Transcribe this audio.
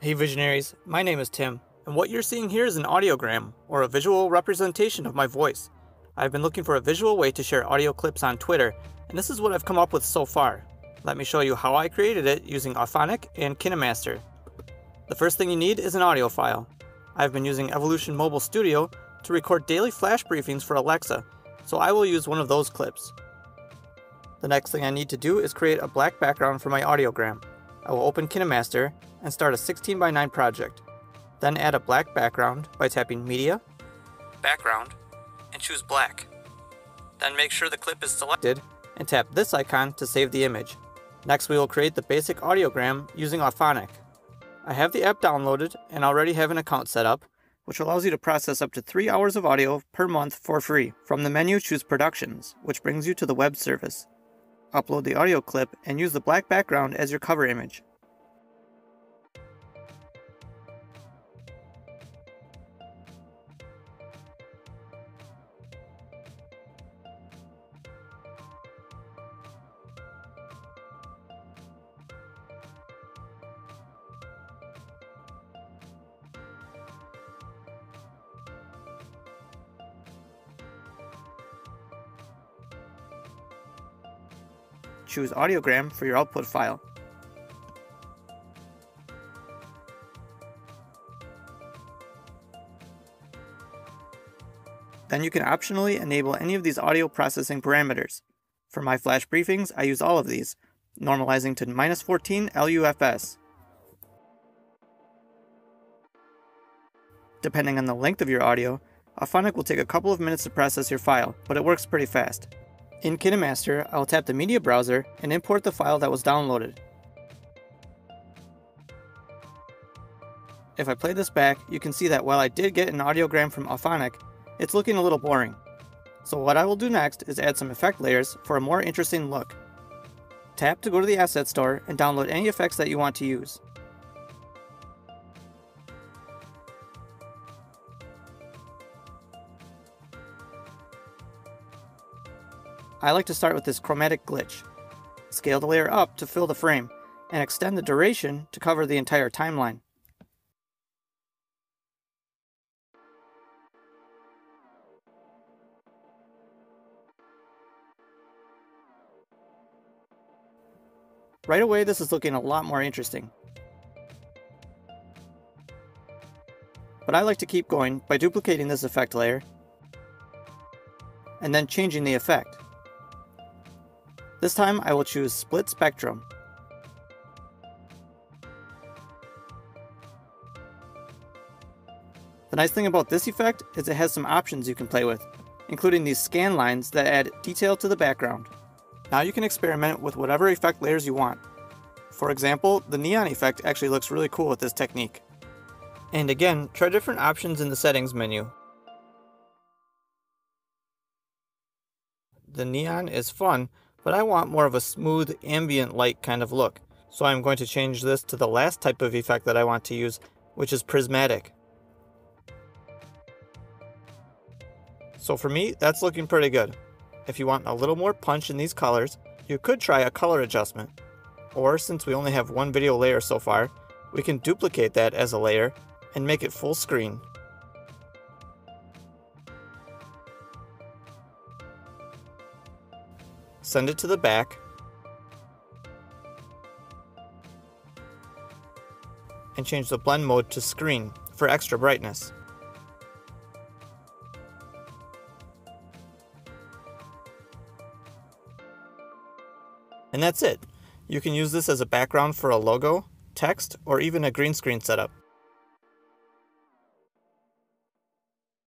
Hey Visionaries, my name is Tim, and what you're seeing here is an audiogram, or a visual representation of my voice. I've been looking for a visual way to share audio clips on Twitter, and this is what I've come up with so far. Let me show you how I created it using Auphonic and KineMaster. The first thing you need is an audio file. I've been using Evolution Mobile Studio to record daily flash briefings for Alexa, so I will use one of those clips. The next thing I need to do is create a black background for my audiogram. I will open KineMaster and start a 16:9 project. Then add a black background by tapping Media, Background, and choose Black. Then make sure the clip is selected and tap this icon to save the image. Next we will create the basic audiogram using Auphonic. I have the app downloaded and already have an account set up, which allows you to process up to 3 hours of audio per month for free. From the menu, choose Productions, which brings you to the web service. Upload the audio clip and use the black background as your cover image. Choose Audiogram for your output file. Then you can optionally enable any of these audio processing parameters. For my flash briefings, I use all of these, normalizing to -14 LUFS. Depending on the length of your audio, Auphonic will take a couple of minutes to process your file, but it works pretty fast. In KineMaster, I'll tap the media browser and import the file that was downloaded. If I play this back, you can see that while I did get an audiogram from Auphonic, it's looking a little boring. So what I will do next is add some effect layers for a more interesting look. Tap to go to the asset store and download any effects that you want to use. I like to start with this Chromatic Glitch. Scale the layer up to fill the frame, and extend the duration to cover the entire timeline. Right away, this is looking a lot more interesting. But I like to keep going by duplicating this effect layer, and then changing the effect. This time I will choose Split Spectrum. The nice thing about this effect is it has some options you can play with, including these scan lines that add detail to the background. Now you can experiment with whatever effect layers you want. For example, the neon effect actually looks really cool with this technique. And again, try different options in the settings menu. The neon is fun, but I want more of a smooth, ambient light kind of look. So I'm going to change this to the last type of effect that I want to use, which is prismatic. So for me, that's looking pretty good. If you want a little more punch in these colors, you could try a color adjustment. Or since we only have one video layer so far, we can duplicate that as a layer and make it full screen. Send it to the back, and change the blend mode to screen for extra brightness. And that's it. You can use this as a background for a logo, text, or even a green screen setup.